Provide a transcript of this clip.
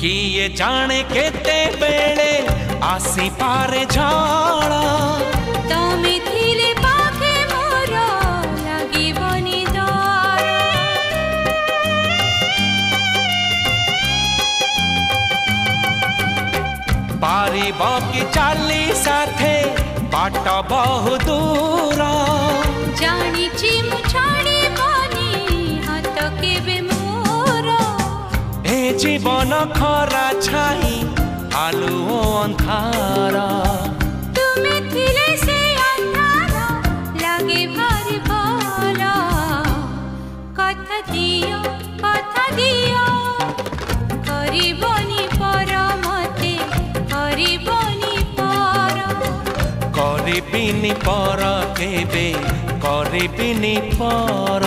किए जाने केते बेले आसी पारे झाड़ा तमे थिले पाखे मोर लागिबनी डर पारिब कि चाली साथे बाट बहु दूर जानिछि मु छाड़िबनी हाथ केबे मोर ए जीवन खरा छाई आलु अंधार तुमे थिले से अंधार लागे भारी भल कथा दियो करिबनी पर मते करिबनी पर करिबिनी पर केबे करिबिनी पर।